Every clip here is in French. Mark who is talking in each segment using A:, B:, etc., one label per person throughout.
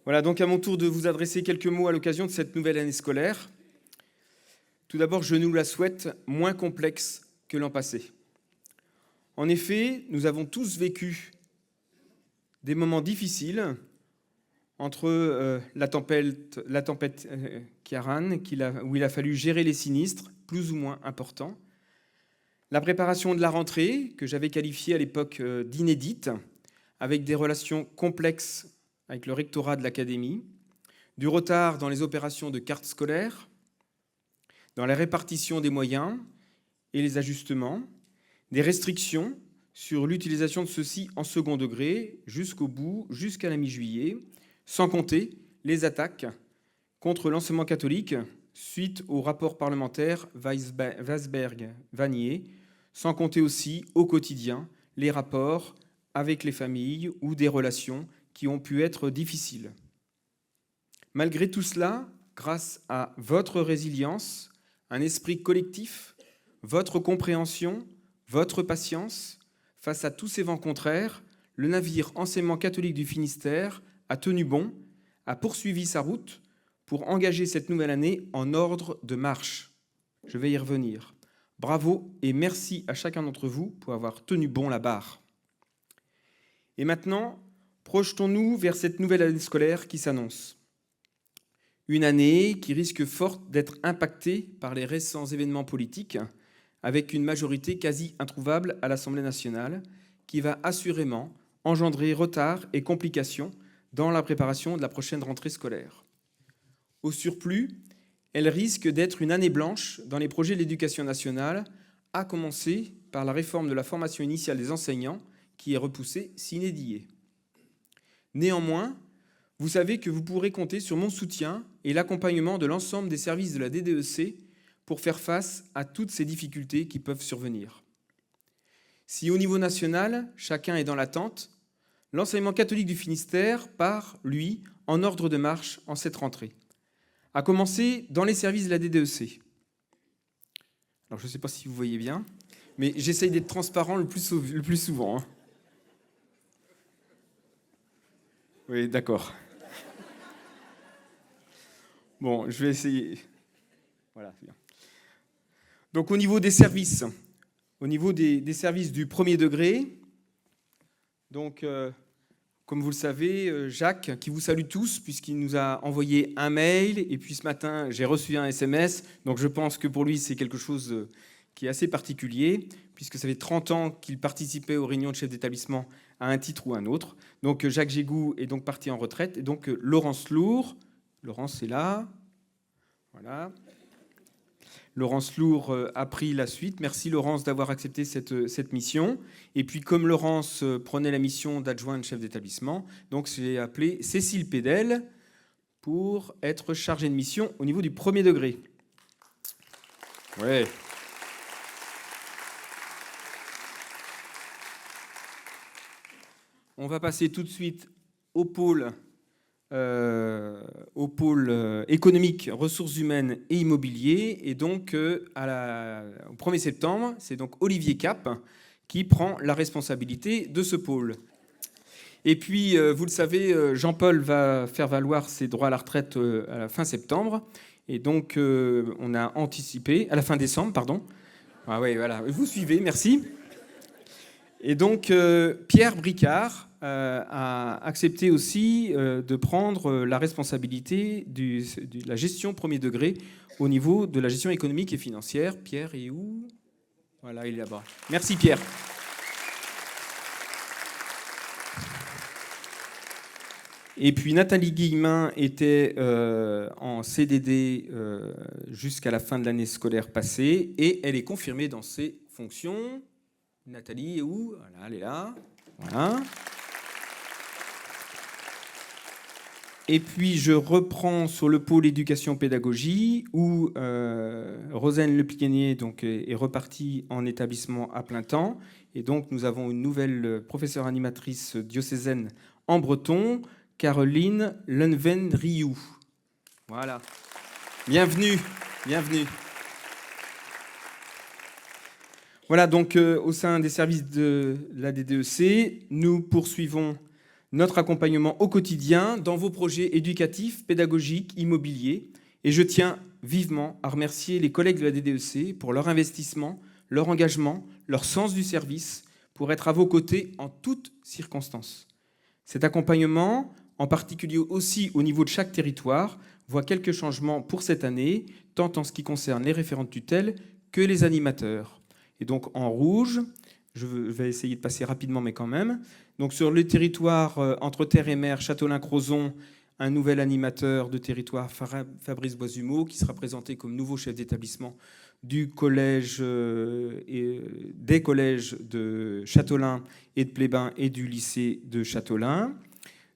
A: Voilà, donc à mon tour de vous adresser quelques mots à l'occasion de cette nouvelle année scolaire. Tout d'abord, je nous la souhaite moins complexe que l'an passé. En effet, nous avons tous vécu des moments difficiles entre la tempête Kiaran, où il a fallu gérer les sinistres, plus ou moins importants, la préparation de la rentrée, que j'avais qualifiée à l'époque d'inédite, avec des relations complexes avec le rectorat de l'académie, du retard dans les opérations de carte scolaire, dans la répartition des moyens et les ajustements, des restrictions sur l'utilisation de ceux-ci en second degré jusqu'au bout, jusqu'à la mi-juillet, sans compter les attaques contre l'enseignement catholique suite au rapport parlementaire Weisberg-Vanier, sans compter aussi au quotidien les rapports avec les familles ou des relations qui ont pu être difficiles. Malgré tout cela, grâce à votre résilience, un esprit collectif, votre compréhension, votre patience, face à tous ces vents contraires, le navire Enseignement catholique du Finistère a tenu bon, a poursuivi sa route pour engager cette nouvelle année en ordre de marche. Je vais y revenir. Bravo et merci à chacun d'entre vous pour avoir tenu bon la barre. Et maintenant, projetons-nous vers cette nouvelle année scolaire qui s'annonce. Une année qui risque fort d'être impactée par les récents événements politiques, avec une majorité quasi introuvable à l'Assemblée nationale, qui va assurément engendrer retard et complications dans la préparation de la prochaine rentrée scolaire. Au surplus, elle risque d'être une année blanche dans les projets de l'éducation nationale, à commencer par la réforme de la formation initiale des enseignants, qui est repoussée sine die. Néanmoins, vous savez que vous pourrez compter sur mon soutien et l'accompagnement de l'ensemble des services de la DDEC pour faire face à toutes ces difficultés qui peuvent survenir. Si au niveau national, chacun est dans l'attente, l'enseignement catholique du Finistère part, lui, en ordre de marche en cette rentrée, à commencer dans les services de la DDEC. Alors je ne sais pas si vous voyez bien, mais j'essaye d'être transparent le plus souvent. Hein. Oui, d'accord. Bon, je vais essayer. Voilà, c'est bien. Donc au niveau des services, des services du premier degré, donc comme vous le savez, Jacques, qui vous salue tous, puisqu'il nous a envoyé un mail, et puis ce matin, j'ai reçu un SMS, donc je pense que pour lui, c'est quelque chose qui est assez particulier, puisque ça fait 30 ans qu'il participait aux réunions de chefs d'établissement à un titre ou un autre. Donc Jacques Gégou est donc parti en retraite, et donc Laurence Lourd, Laurence est là, voilà. Laurence Lourd a pris la suite. Merci Laurence d'avoir accepté cette mission. Et puis comme Laurence prenait la mission d'adjointe chef d'établissement, donc j'ai appelé Cécile Pédel pour être chargée de mission au niveau du premier degré. Ouais. On va passer tout de suite au pôle économique, ressources humaines et immobilier. Et donc, au 1er septembre, c'est donc Olivier Cap qui prend la responsabilité de ce pôle. Et puis, vous le savez, Jean-Paul va faire valoir ses droits à la retraite à la fin septembre. Et donc, on a anticipé, à la fin décembre, pardon. Ah oui, voilà, vous suivez, merci. Et donc, Pierre Bricard a accepté aussi de prendre la responsabilité de la gestion premier degré au niveau de la gestion économique et financière. Pierre est où ? Voilà, il est là-bas. Merci Pierre. Et puis Nathalie Guillemin était en CDD jusqu'à la fin de l'année scolaire passée et elle est confirmée dans ses fonctions. Nathalie est où ? Voilà, elle est là. Voilà. Et puis, je reprends sur le pôle éducation-pédagogie où Rosane Leplienier donc, est repartie en établissement à plein temps. Et donc, nous avons une nouvelle professeure animatrice diocésaine en breton, Caroline Lenven-Rioux. Voilà. Bienvenue, bienvenue. Voilà, donc au sein des services de la DDEC, nous poursuivons notre accompagnement au quotidien dans vos projets éducatifs, pédagogiques, immobiliers. Et je tiens vivement à remercier les collègues de la DDEC pour leur investissement, leur engagement, leur sens du service, pour être à vos côtés en toutes circonstances. Cet accompagnement, en particulier aussi au niveau de chaque territoire, voit quelques changements pour cette année, tant en ce qui concerne les référents de tutelle que les animateurs. Et donc en rouge, je vais essayer de passer rapidement, mais quand même. Donc sur le territoire entre terre et mer, Châteaulin-Crozon, un nouvel animateur de territoire, Fabrice Boisumeau, qui sera présenté comme nouveau chef d'établissement du collège et des collèges de Châteaulin et de Plébin et du lycée de Châteaulin.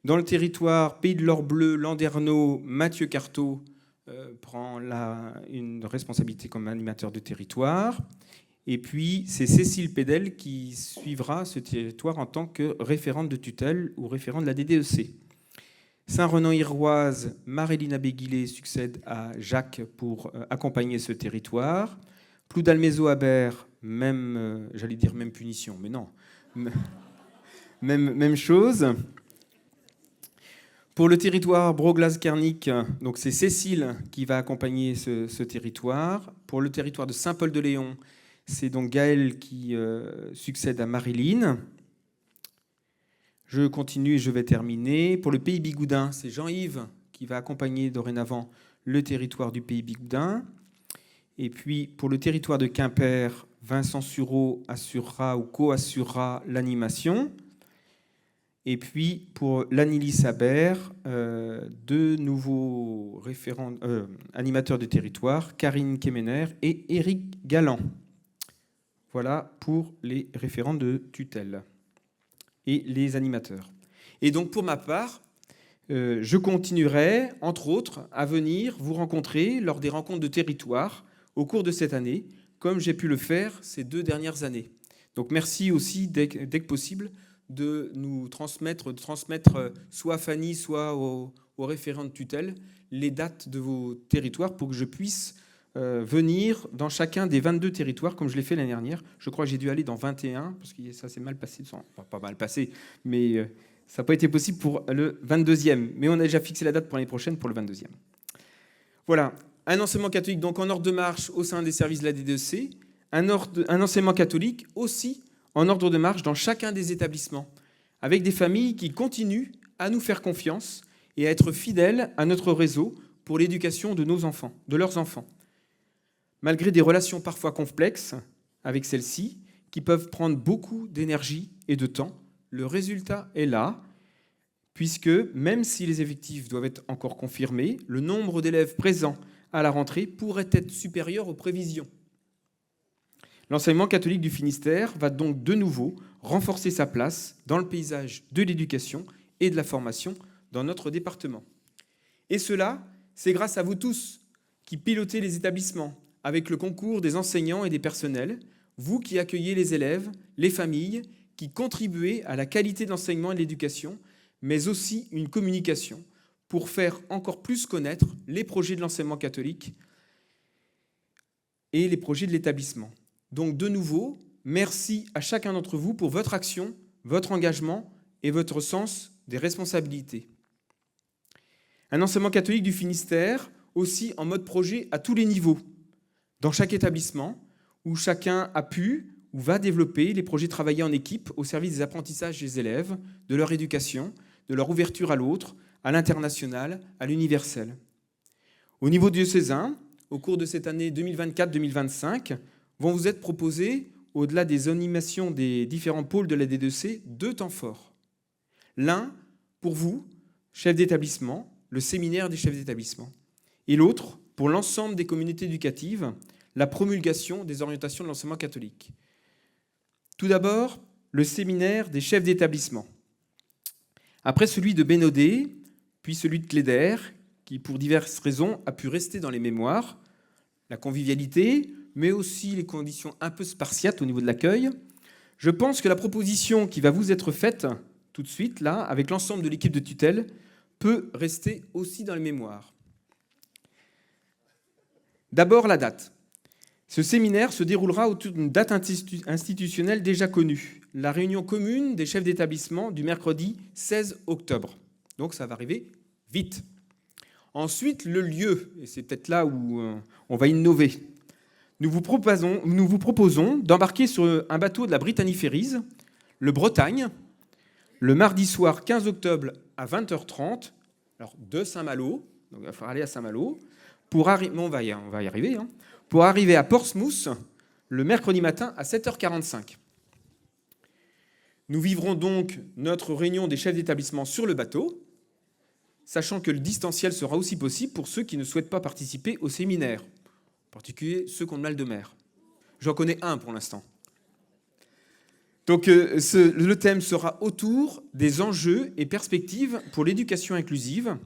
A: Dans le territoire Pays de l'Or Bleu, Landerneau, Mathieu Carteau prend une responsabilité comme animateur de territoire. Et puis, c'est Cécile Pédel qui suivra ce territoire en tant que référente de tutelle ou référente de la DDEC. Saint-Renan-Iroise, Maréline Abéguilé succède à Jacques pour accompagner ce territoire. Ploudalmézeau-Habert, même, j'allais dire même punition, mais non, même chose. Pour le territoire Broglas-Kernic, donc c'est Cécile qui va accompagner ce territoire. Pour le territoire de Saint-Paul-de-Léon, c'est donc Gaëlle qui succède à Marilyn. Je continue et je vais terminer. Pour le Pays Bigoudin, c'est Jean-Yves qui va accompagner dorénavant le territoire du Pays Bigoudin. Et puis pour le territoire de Quimper, Vincent Sureau assurera ou co-assurera l'animation. Et puis pour l'Anilly-Sabert, deux nouveaux animateurs de territoire, Karine Kemener et Éric Galland. Voilà pour les référents de tutelle et les animateurs. Et donc pour ma part, je continuerai, entre autres, à venir vous rencontrer lors des rencontres de territoire au cours de cette année, comme j'ai pu le faire ces 2 dernières années. Donc merci aussi, dès que possible, de nous transmettre soit à Fanny, soit aux référents de tutelle, les dates de vos territoires pour que je puisse venir dans chacun des 22 territoires, comme je l'ai fait l'année dernière. Je crois que j'ai dû aller dans 21, parce que ça s'est mal passé. Enfin, pas mal passé, mais ça n'a pas été possible pour le 22e. Mais on a déjà fixé la date pour l'année prochaine, pour le 22e. Voilà, un enseignement catholique donc en ordre de marche au sein des services de la DDEC, un enseignement catholique aussi en ordre de marche dans chacun des établissements, avec des familles qui continuent à nous faire confiance et à être fidèles à notre réseau pour l'éducation de nos enfants, de leurs enfants. Malgré des relations parfois complexes avec celles-ci, qui peuvent prendre beaucoup d'énergie et de temps, le résultat est là, puisque même si les effectifs doivent être encore confirmés, le nombre d'élèves présents à la rentrée pourrait être supérieur aux prévisions. L'enseignement catholique du Finistère va donc de nouveau renforcer sa place dans le paysage de l'éducation et de la formation dans notre département. Et cela, c'est grâce à vous tous qui pilotez les établissements, avec le concours des enseignants et des personnels, vous qui accueillez les élèves, les familles, qui contribuez à la qualité de l'enseignement et de l'éducation, mais aussi une communication pour faire encore plus connaître les projets de l'enseignement catholique et les projets de l'établissement. Donc de nouveau, merci à chacun d'entre vous pour votre action, votre engagement et votre sens des responsabilités. Un enseignement catholique du Finistère, aussi en mode projet à tous les niveaux, dans chaque établissement, où chacun a pu ou va développer les projets travaillés en équipe au service des apprentissages des élèves, de leur éducation, de leur ouverture à l'autre, à l'international, à l'universel. Au niveau diocésain, au cours de cette année 2024-2025, vont vous être proposés, au-delà des animations des différents pôles de la DDEC, 2 temps forts. L'un, pour vous, chef d'établissement, le séminaire des chefs d'établissement. Et l'autre, pour l'ensemble des communautés éducatives, la promulgation des orientations de l'enseignement catholique. Tout d'abord, le séminaire des chefs d'établissement. Après celui de Bénodet, puis celui de Cléder, qui pour diverses raisons a pu rester dans les mémoires, la convivialité, mais aussi les conditions un peu spartiates au niveau de l'accueil, je pense que la proposition qui va vous être faite tout de suite, là, avec l'ensemble de l'équipe de tutelle, peut rester aussi dans les mémoires. D'abord, la date. Ce séminaire se déroulera autour d'une date institutionnelle déjà connue, la réunion commune des chefs d'établissement du mercredi 16 octobre. Donc ça va arriver vite. Ensuite, le lieu, et c'est peut-être là où on va innover. Nous vous proposons d'embarquer sur un bateau de la Brittany Ferries, le Bretagne, le mardi soir 15 octobre à 20h30, alors de Saint-Malo, donc il va falloir aller à Saint-Malo, on va y arriver, pour arriver à Portsmouth le mercredi matin à 7h45. Nous vivrons donc notre réunion des chefs d'établissement sur le bateau, sachant que le distanciel sera aussi possible pour ceux qui ne souhaitent pas participer au séminaire, en particulier ceux qui ont le mal de mer. J'en connais un pour l'instant. Donc le thème sera autour des enjeux et perspectives pour l'éducation inclusive.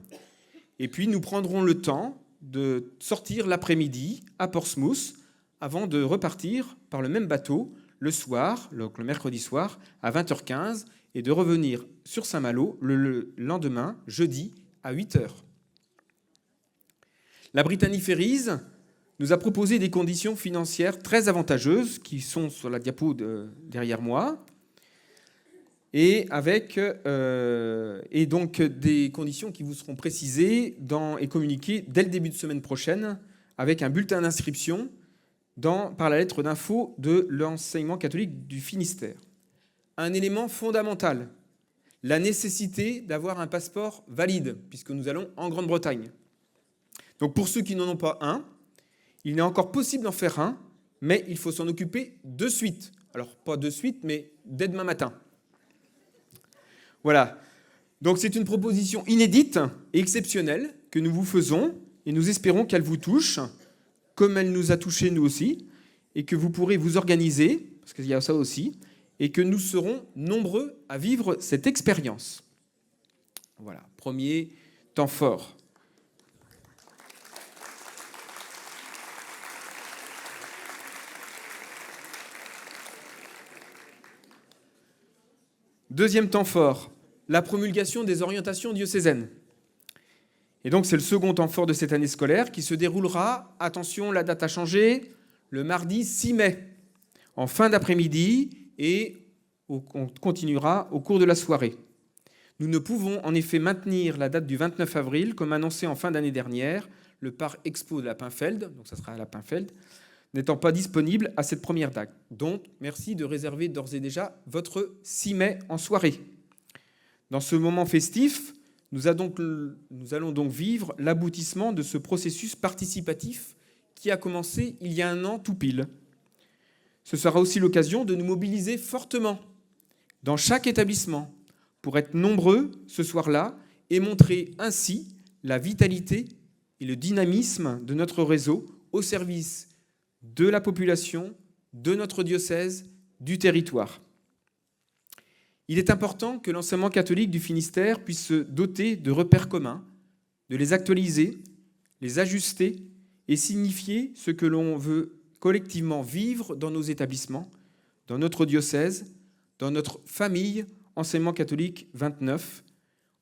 A: Et puis nous prendrons le temps de sortir l'après-midi à Portsmouth avant de repartir par le même bateau le soir, donc le mercredi soir, à 20h15 et de revenir sur Saint-Malo le lendemain, jeudi, à 8h. La Brittany Ferries nous a proposé des conditions financières très avantageuses qui sont sur la diapo derrière moi et donc des conditions qui vous seront précisées et communiquées dès le début de semaine prochaine avec un bulletin d'inscription par la lettre d'info de l'enseignement catholique du Finistère. Un élément fondamental, la nécessité d'avoir un passeport valide, puisque nous allons en Grande-Bretagne. Donc pour ceux qui n'en ont pas un, il est encore possible d'en faire un, mais il faut s'en occuper de suite. Alors pas de suite, mais dès demain matin. Voilà. Donc c'est une proposition inédite et exceptionnelle que nous vous faisons, et nous espérons qu'elle vous touche, comme elle nous a touchés nous aussi, et que vous pourrez vous organiser, parce qu'il y a ça aussi, et que nous serons nombreux à vivre cette expérience. Voilà, premier temps fort. Deuxième temps fort, la promulgation des orientations diocésaines. Et donc c'est le second temps fort de cette année scolaire qui se déroulera, attention, la date a changé, le mardi 6 mai, en fin d'après-midi, et on continuera au cours de la soirée. Nous ne pouvons en effet maintenir la date du 29 avril, comme annoncé en fin d'année dernière, le Parc Expo de la Pinfeld, donc ça sera à la Pinfeld, n'étant pas disponible à cette première date. Donc, merci de réserver d'ores et déjà votre 6 mai en soirée. Dans ce moment festif, nous allons donc vivre l'aboutissement de ce processus participatif qui a commencé il y a un an tout pile. Ce sera aussi l'occasion de nous mobiliser fortement dans chaque établissement pour être nombreux ce soir-là et montrer ainsi la vitalité et le dynamisme de notre réseau au service de la population, de notre diocèse, du territoire. Il est important que l'enseignement catholique du Finistère puisse se doter de repères communs, de les actualiser, les ajuster et signifier ce que l'on veut collectivement vivre dans nos établissements, dans notre diocèse, dans notre famille enseignement catholique 29,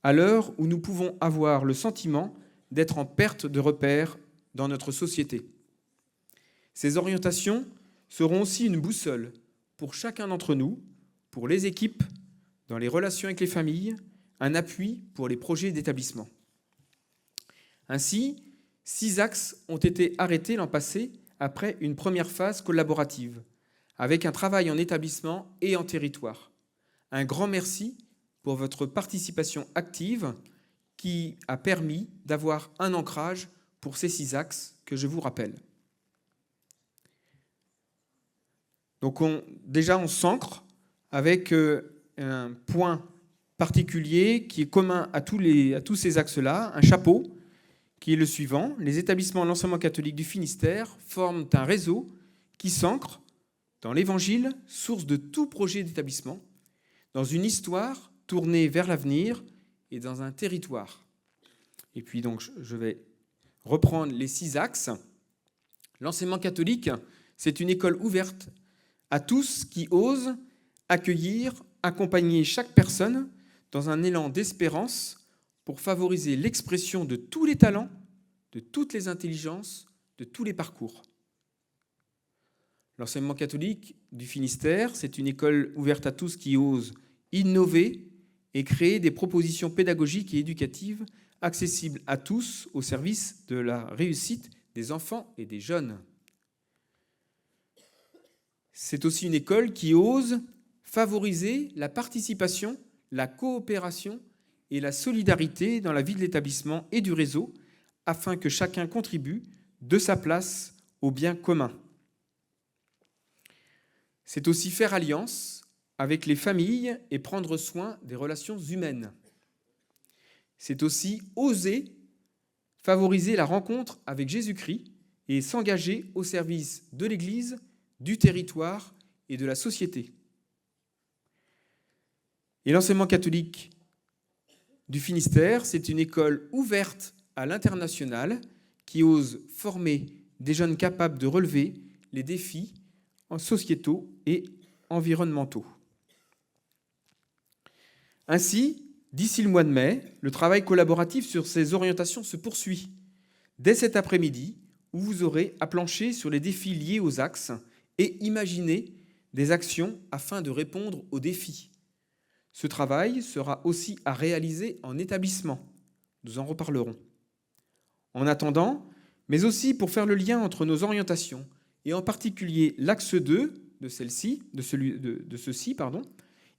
A: à l'heure où nous pouvons avoir le sentiment d'être en perte de repères dans notre société. Ces orientations seront aussi une boussole pour chacun d'entre nous, pour les équipes, dans les relations avec les familles, un appui pour les projets d'établissement. Ainsi, 6 axes ont été arrêtés l'an passé après une première phase collaborative, avec un travail en établissement et en territoire. Un grand merci pour votre participation active qui a permis d'avoir un ancrage pour ces 6 axes que je vous rappelle. Donc on s'ancre avec un point particulier qui est commun à tous ces axes-là, un chapeau, qui est le suivant. Les établissements de l'enseignement catholique du Finistère forment un réseau qui s'ancre dans l'Évangile, source de tout projet d'établissement, dans une histoire tournée vers l'avenir et dans un territoire. Et puis donc, je vais reprendre les 6 axes. L'enseignement catholique, c'est une école ouverte à tous qui osent accueillir, accompagner chaque personne dans un élan d'espérance pour favoriser l'expression de tous les talents, de toutes les intelligences, de tous les parcours. L'enseignement catholique du Finistère, c'est une école ouverte à tous qui ose innover et créer des propositions pédagogiques et éducatives accessibles à tous au service de la réussite des enfants et des jeunes. C'est aussi une école qui ose favoriser la participation, la coopération et la solidarité dans la vie de l'établissement et du réseau, afin que chacun contribue de sa place au bien commun. C'est aussi faire alliance avec les familles et prendre soin des relations humaines. C'est aussi oser favoriser la rencontre avec Jésus-Christ et s'engager au service de l'Église, du territoire et de la société. Et l'enseignement catholique du Finistère, c'est une école ouverte à l'international qui ose former des jeunes capables de relever les défis sociétaux et environnementaux. Ainsi, d'ici le mois de mai, le travail collaboratif sur ces orientations se poursuit. Dès cet après-midi, où vous aurez à plancher sur les défis liés aux axes et imaginer des actions afin de répondre aux défis. Ce travail sera aussi à réaliser en établissement. Nous en reparlerons. En attendant, mais aussi pour faire le lien entre nos orientations, et en particulier l'axe 2 de ceci,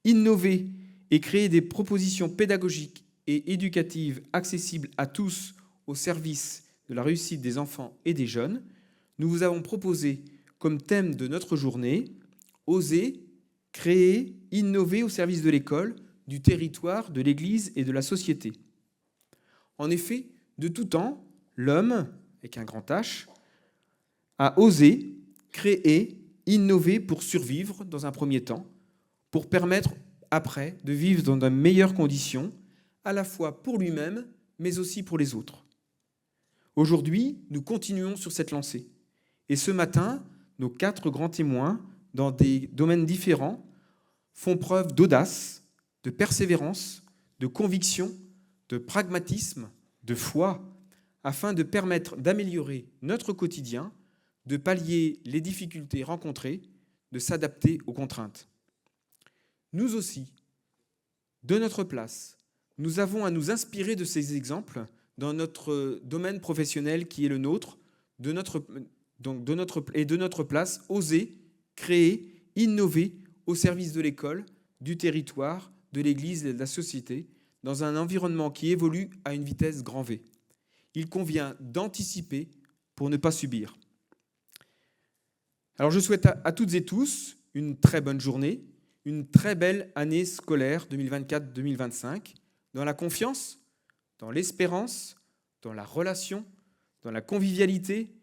A: innover et créer des propositions pédagogiques et éducatives accessibles à tous au service de la réussite des enfants et des jeunes, nous vous avons proposé comme thème de notre journée « Oser, créer, innover au service de l'école, du territoire, de l'Église et de la société ». En effet, de tout temps, l'homme, avec un grand H, a osé, créer, innover pour survivre dans un premier temps, pour permettre après de vivre dans de meilleures conditions, à la fois pour lui-même, mais aussi pour les autres. Aujourd'hui, nous continuons sur cette lancée. Et ce matin, nos 4 grands témoins, dans des domaines différents, font preuve d'audace, de persévérance, de conviction, de pragmatisme, de foi, afin de permettre d'améliorer notre quotidien, de pallier les difficultés rencontrées, de s'adapter aux contraintes. Nous aussi, de notre place, nous avons à nous inspirer de ces exemples dans notre domaine professionnel qui est le nôtre, de notre place, oser, créer, innover au service de l'école, du territoire, de l'Église et de la société, dans un environnement qui évolue à une vitesse grand V. Il convient d'anticiper pour ne pas subir. Alors je souhaite à toutes et tous une très bonne journée, une très belle année scolaire 2024-2025, dans la confiance, dans l'espérance, dans la relation, dans la convivialité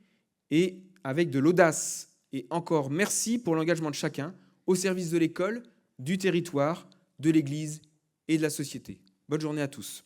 A: et avec de l'audace. Et encore merci pour l'engagement de chacun au service de l'école, du territoire, de l'Église et de la société. Bonne journée à tous.